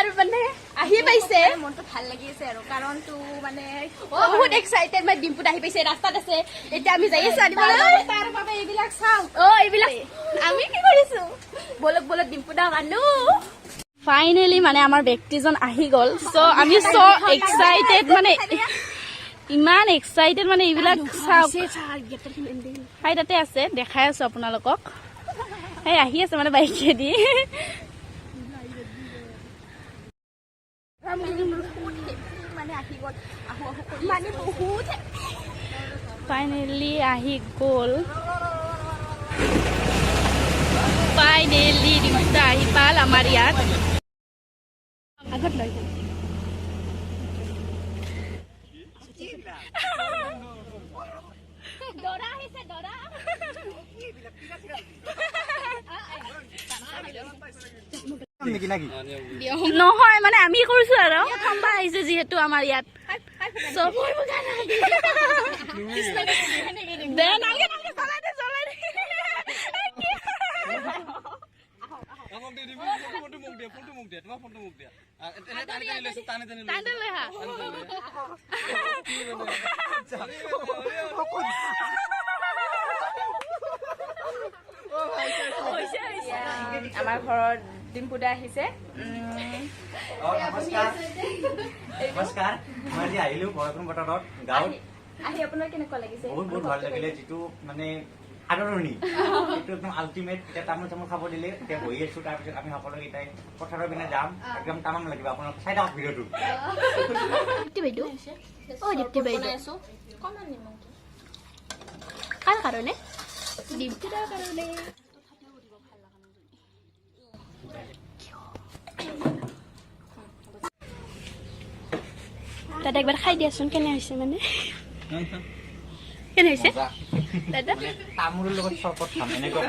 আৰু মানে আহি পাইছে মনটো ভাল লাগি আছে আৰু কাৰণটো মানে বহুত এক্সাইটেড মানে ডিম্পুত আহি পাইছে ৰাস্তাত আছে এতিয়া আমি যাই আছো আনিবলৈ তাৰ বাবে এইবিলাক চাওঁ এইবিলাক আমি কি কৰিছো বলক বলক ডিম্পু দা মানুহ ফাইনেলি মানে আমাৰ ব্যক্তিজন আহি গ'ল চ' আমি চ' এক্সাইটেড মানে ইমান এক্সাইটেড মানে এইবিলাক চাওক হাই তাতে আছে দেখাই আছো আপোনালোকক এই আহি আছে মানে বাইকেদি ফাইনেলি আহি গ'ল ফাইনেলি ডিম্পুটা আহি পাল আমাৰ ইয়াত আগত লৈ দৰা আহিছে দৰা নহয় মানে আমি কৰিছো আৰু প্ৰথমবাৰ আহিছে যিহেতু আমাৰ ইয়াত আমাৰ ঘৰত ডিম্পু দা আহিছে নমস্কাৰ মই আজি আহিলো বৰষুণ বতৰত গাঁৱত আহি আপোনাৰ কেনেকুৱা লাগিছে বহুত ভাল লাগিলে যিটো মানে আদৰণি এইটো একদম আল্টিমেট এতিয়া তামোল চামোল খাব দিলে এতিয়া বহি আছো তাৰপিছত আমি সকলোকেইটাই পথাৰৰ পিনে যাম একদম তামাম লাগিব আপোনালোক চাই থাকক ভিডিঅ'টো কাৰ কাৰণে ডিম্পু দাৰ কাৰণে দাদা একবাৰ খাই দিয়াচোন কেনে হৈছে মানে কেনে হৈছে দাদা তামোলৰ লগত চৰবত খাম এনেকুৱা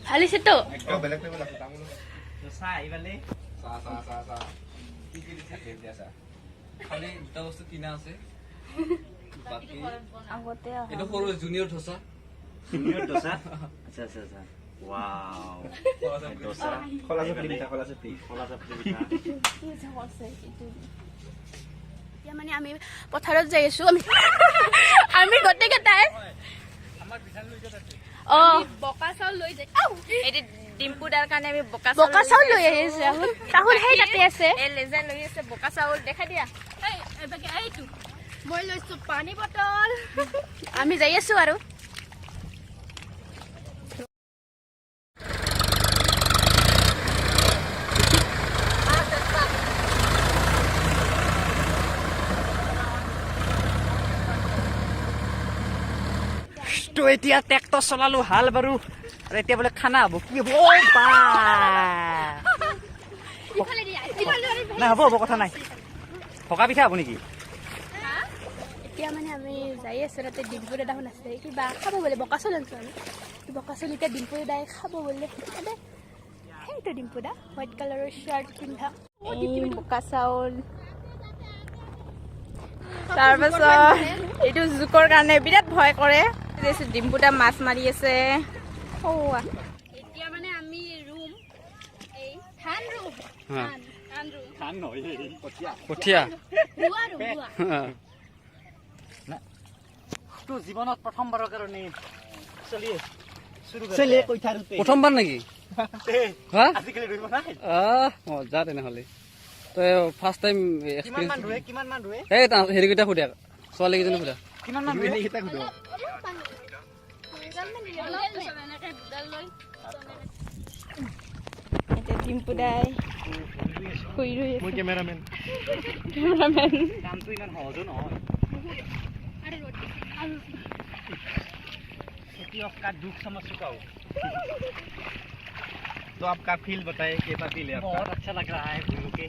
ভাল হৈছে তো চাহ আহিবালে খালি দুটা বস্তু কিনা আছে বাকি আগতে এটা সৰু জুনিয়ৰ ধোসা আচ্ছা আচ্ছা আচ্ছা ওয়াও দোসা খোলা চাপড়ি পিঠা এতিয়া মানে আমি পথাৰত যাই আছো আমি গোটেইকেইটাই বকা চাউল লৈ যাই ডিম্পু দাৰ কাৰণে আমি বকা চাউল লৈ আহিছে চাউল সেই তাতে আছে লেজাৰ লৈ আছে বোকা চাউল দেখাই দিয়া এইটো মই লৈছো পানী বটল আমি যাই আছো আৰু তো এতিয়া ট্ৰেক্টৰ চলালো হাল বাৰু আৰু এতিয়া বোলে খানা হ'ব কি হ'ব নাই হ'ব কথা নাই পকা পিঠা হ'ব নেকি এতিয়া মানে আমি যাই আছো তাতে ডিম্পু দাদাখন আছে কিবা খাব বোলে বকা চাউল আনিছো আমি বকা চাউল এতিয়া ডিম্পু দাদাই খাব বোলে সেইটো ডিম্পু দা হোৱাইট কালাৰৰ শ্বাৰ্ট পিন্ধা বকা চাউল তাৰপাছত এইটো জোকৰ কাৰণে বিৰাট ভয় কৰে ডিম্পু দা মাছ মাৰি আছে এতিয়া মানে আমি ৰুম এই ধান ৰুম ধান ৰুম কঠীয়া জীৱনত প্ৰথমবাৰৰ কাৰণে প্ৰথমবাৰ নেকি মজা তেনেহ'লে তই ফাৰ্ষ্ট টাইম হেৰিকেইটা সোধা ছোৱালীকেইজনী সোধা এতিয়া ডিম্পু দাই শুই ৰৈ আছে কেমেৰামেন কামটো ইমান সহজো নহয় आपका दुख समझ चुका हूँ तो आपका फील बताए कैसा फील है बहुत अच्छा लग रहा है घूम के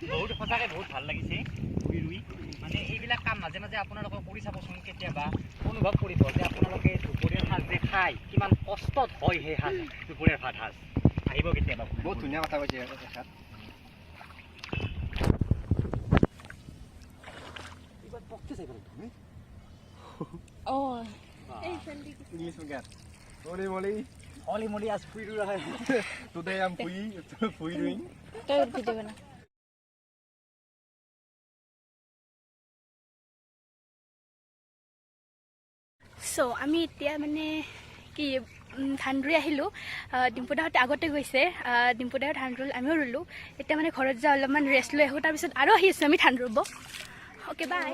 बहुत सचाके बहुत ভাল লাগিছে ৰুই ৰুই মানে এইবিলাক কাম মাজে মাজে আপোনালোকে কৰি চাবচোন কেতিয়াবা অনুভৱ কৰিব যে আপোনালোকে দুপৰীয়াৰ সাজ যে খাই কিমান কষ্টত হয় সেই সাজ দুপৰীয়াৰ ভাত সাজ আহিব কেতিয়াবা বহুত ধুনীয়া কথা কৈছে দেখাত এইবাৰ পকতে চাই তুমি ইংলিশ में क्या बोली बोली All him only as free to Today I'm free doing. তই ভিডিঅ' বনা চ' আমি এতিয়া মানে কি ধান ৰুই আহিলোঁ ডিম্পুদাহঁতে আগতে গৈছে ডিম্পুদাহঁত ধান ৰুল আমিও ৰুলোঁ এতিয়া মানে ঘৰত যাওঁ অলপমান ৰেষ্ট লৈ আহোঁ তাৰপিছত আৰু আহি আছোঁ আমি ধান ৰুব অ'কে বাই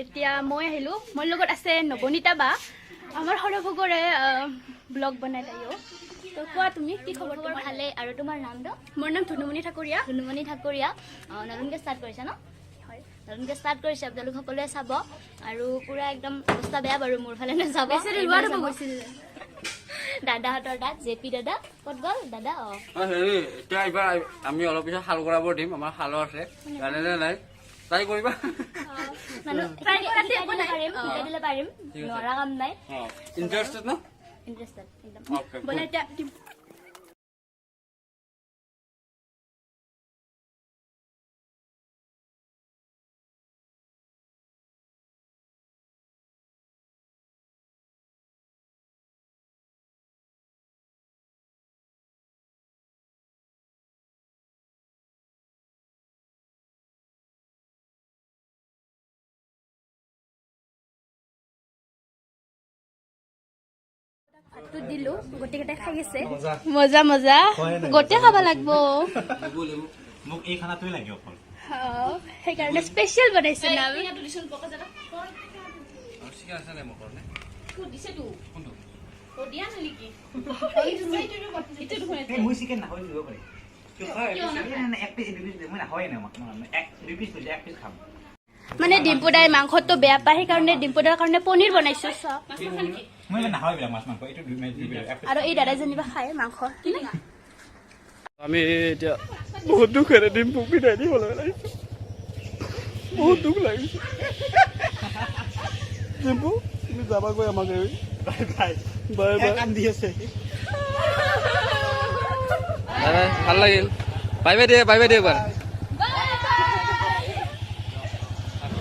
এতিয়া মই আহিলোঁ মোৰ লগত আছে নৱনীতা বা আমাৰ সৰভোগৰে ব্লগ বনাই তাইও তো কোৱা তুমি কি খবৰ তোমাৰ ভালে আৰু তোমাৰ নামটো মোৰ নাম ধুনুমণি ঠাকুৰীয়া ধুনুমণি ঠাকুৰীয়া নতুনকৈ ষ্টাৰ্ট কৰিছা ন হয় নতুনকৈ ষ্টাৰ্ট কৰিছে আপোনালোক সকলোৱে চাব আৰু পূৰা একদম অৱস্থা বেয়া বাৰু মোৰ ফালে নাচাব দাদাহঁতৰ তাত জেপি দাদা ক'ত গ'ল দাদা হেৰি এতিয়া এইবাৰ আমি অলপ পিছত শাল কৰাব দিম আমাৰ শালো আছে জানেনে নাই ট্ৰাই কৰিবা শিকাই দিলে পাৰিম নোৱাৰা কাম নাই ইণ্টাৰেষ্টেড ন ইণ্টাৰেষ্টেড একদম ব'লা এতিয়া ভাতটো দিলোঁ গোটেইকেইটাই খাই আছে মজা মজা গোটেই খাব লাগিব মোক এই খানাটোৱে লাগে অকল সেইকাৰণে স্পেচিয়েল বনাইছে না আমি মই চিকেন নাখাই দিব পাৰি এক পিচ মই নাখাই এক দুই পিচ এক পিচ খাম মানে ডিম্পুদাই মাংসটো বেয়া পায় সেইকাৰণে ডিম্পুদাৰ কাৰণে পনীৰ বনাইছো মই নাখাই মাছ মাংস এইটো আৰু এই দাদাই যেনিবা খায় মাংস আমি এতিয়া বহুত দুখেৰে ডিম্পুক বিদায় দিবলৈ লাগিছে বহুত দুখ লাগিছে ডিম্পু তুমি যাবাগৈ আমাক এৰি বাই বাই বাই বাই কান্দি আছে ভাল লাগিল বাই বাই দিয়ে একবাৰ